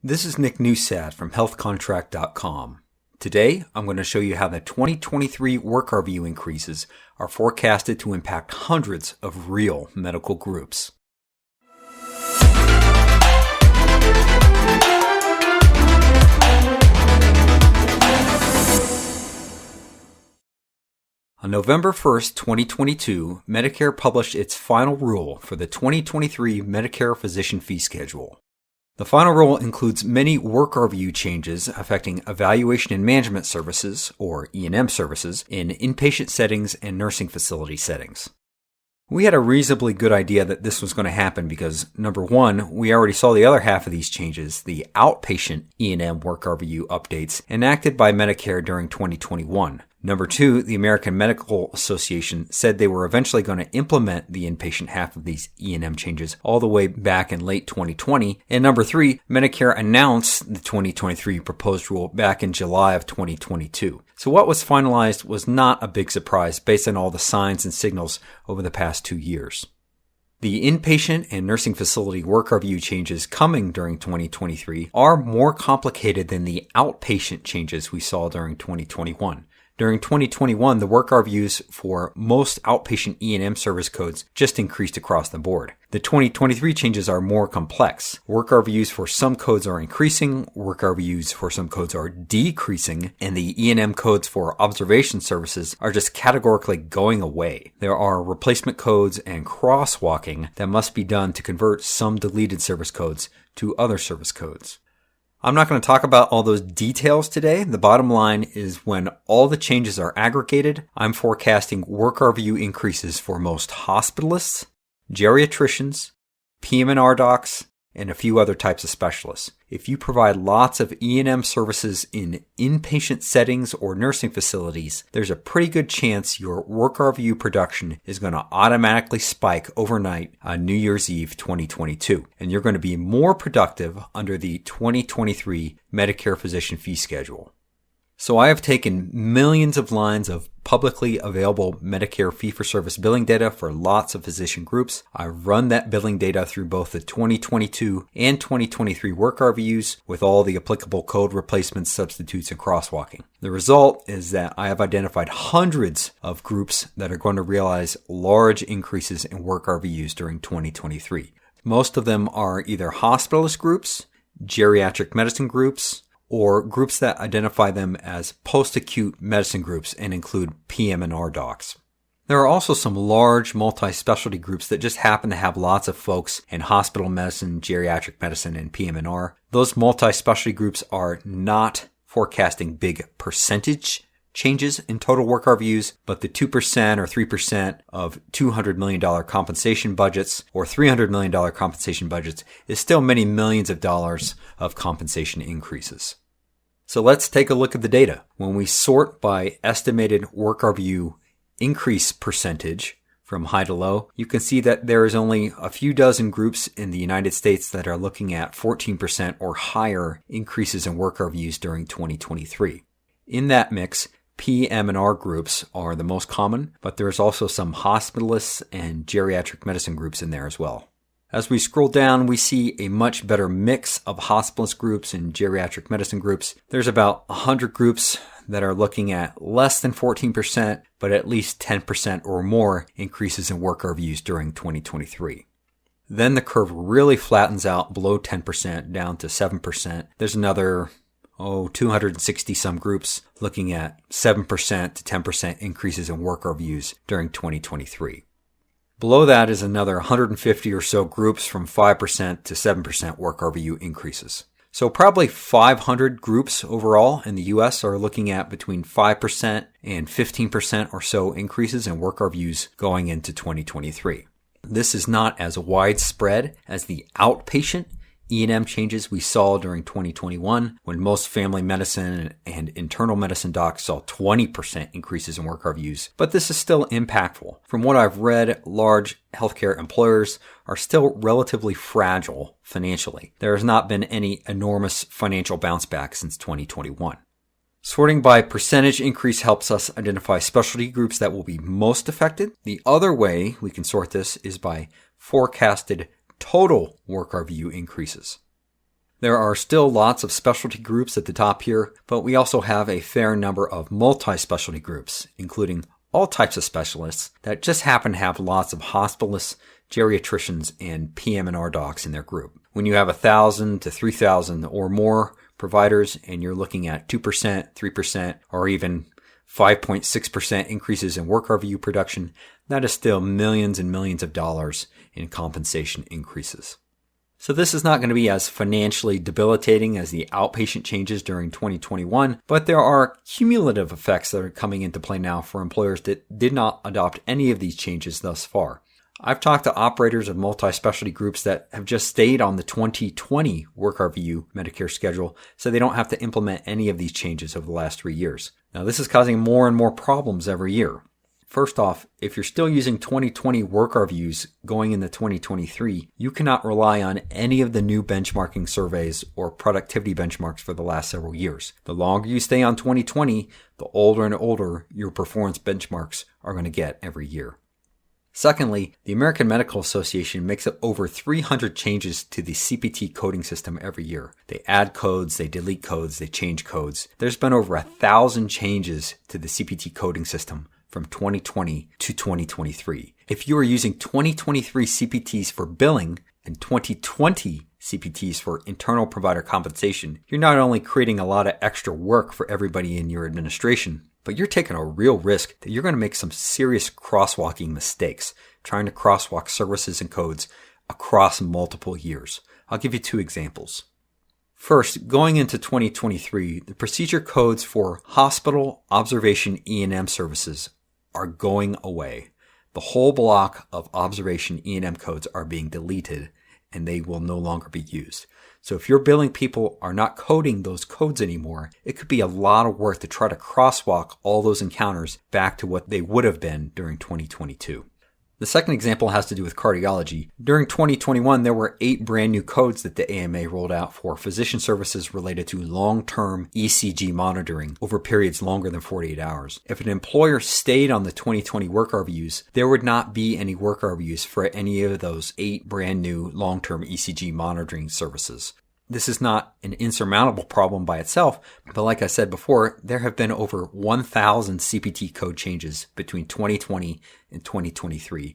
This is Nick Newsad from healthcontract.com. Today, I'm going to show you how the 2023 work RVU increases are forecasted to impact hundreds of real medical groups. On November 1st, 2022, Medicare published its final rule for the 2023 Medicare Physician Fee Schedule. The final rule includes many work RVU changes affecting evaluation and management services, or E&M services, in inpatient settings and nursing facility settings. We had a reasonably good idea that this was going to happen because, number one, we already saw the other half of these changes, the outpatient E&M work RVU updates, enacted by Medicare during 2021. Number two, the American Medical Association said they were eventually going to implement the inpatient half of these E&M changes all the way back in late 2020. And number three, Medicare announced the 2023 proposed rule back in July of 2022. So what was finalized was not a big surprise based on all the signs and signals over the past 2 years. The inpatient and nursing facility work RVU changes coming during 2023 are more complicated than the outpatient changes we saw during 2021. During 2021, the work RVUs for most outpatient E&M service codes just increased across the board. The 2023 changes are more complex. Work RVUs for some codes are increasing, work RVUs for some codes are decreasing, and the E&M codes for observation services are just categorically going away. There are replacement codes and crosswalking that must be done to convert some deleted service codes to other service codes. I'm not going to talk about all those details today. The bottom line is when all the changes are aggregated, I'm forecasting work RVU increases for most hospitalists, geriatricians, PM&R docs, and a few other types of specialists. If you provide lots of E&M services in inpatient settings or nursing facilities, there's a pretty good chance your work RVU production is going to automatically spike overnight on New Year's Eve 2022, and you're going to be more productive under the 2023 Medicare Physician Fee Schedule. So I have taken millions of lines of publicly available Medicare fee-for-service billing data for lots of physician groups. I've run that billing data through both the 2022 and 2023 work RVUs with all the applicable code replacements, substitutes, and crosswalking. The result is that I have identified hundreds of groups that are going to realize large increases in work RVUs during 2023. Most of them are either hospitalist groups, geriatric medicine groups, or groups that identify them as post-acute medicine groups and include PM&R docs. There are also some large multi-specialty groups that just happen to have lots of folks in hospital medicine, geriatric medicine, and PM&R. Those multi-specialty groups are not forecasting big percentage changes in total work RVUs, but the 2% or 3% of $200 million compensation budgets or $300 million compensation budgets is still many millions of dollars of compensation increases. So let's take a look at the data. When we sort by estimated work RVU increase percentage from high to low, you can see that there is only a few dozen groups in the United States that are looking at 14% or higher increases in work RVUs during 2023. In that mix, PM&R groups are the most common, but there's also some hospitalists and geriatric medicine groups in there as well. As we scroll down, we see a much better mix of hospitalist groups and geriatric medicine groups. There's about 100 groups that are looking at less than 14%, but at least 10% or more increases in work RVUs during 2023. Then the curve really flattens out below 10% down to 7%. There's another 260 some groups looking at 7% to 10% increases in work RVUs during 2023. Below that is another 150 or so groups from 5% to 7% work RVU increases. So probably 500 groups overall in the US are looking at between 5% and 15% or so increases in work RVUs going into 2023. This is not as widespread as the outpatient E&M changes we saw during 2021 when most family medicine and internal medicine docs saw 20% increases in work RVUs, but this is still impactful. From what I've read, large healthcare employers are still relatively fragile financially. There has not been any enormous financial bounce back since 2021. Sorting by percentage increase helps us identify specialty groups that will be most affected. The other way we can sort this is by forecasted total work RVU increases. There are still lots of specialty groups at the top here, but we also have a fair number of multi-specialty groups, including all types of specialists that just happen to have lots of hospitalists, geriatricians, and PM&R docs in their group. When you have 1,000 to 3,000 or more providers and you're looking at 2%, 3%, or even 5.6% increases in work RVU production, that is still millions and millions of dollars in compensation increases. So this is not going to be as financially debilitating as the outpatient changes during 2021, but there are cumulative effects that are coming into play now for employers that did not adopt any of these changes thus far. I've talked to operators of multi-specialty groups that have just stayed on the 2020 work RVU Medicare schedule, so they don't have to implement any of these changes over the last 3 years. Now, this is causing more and more problems every year. First off, if you're still using 2020 work RVUs going into 2023, you cannot rely on any of the new benchmarking surveys or productivity benchmarks for the last several years. The longer you stay on 2020, the older and older your performance benchmarks are going to get every year. Secondly, the American Medical Association makes up over 300 changes to the CPT coding system every year. They add codes, they delete codes, they change codes. There's been over 1,000 changes to the CPT coding system from 2020 to 2023. If you are using 2023 CPTs for billing and 2020 CPTs for internal provider compensation, you're not only creating a lot of extra work for everybody in your administration, but you're taking a real risk that you're going to make some serious crosswalking mistakes, trying to crosswalk services and codes across multiple years. I'll give you 2 examples. First, going into 2023, the procedure codes for hospital observation E&M services are going away. The whole block of observation E&M codes are being deleted and they will no longer be used. So if your billing people are not coding those codes anymore, it could be a lot of work to try to crosswalk all those encounters back to what they would have been during 2022. The second example has to do with cardiology. During 2021, there were 8 brand new codes that the AMA rolled out for physician services related to long-term ECG monitoring over periods longer than 48 hours. If an employer stayed on the 2020 work RVUs, there would not be any work RVUs for any of those 8 brand new long-term ECG monitoring services. This is not an insurmountable problem by itself, but like I said before, there have been over 1,000 CPT code changes between 2020 and 2023.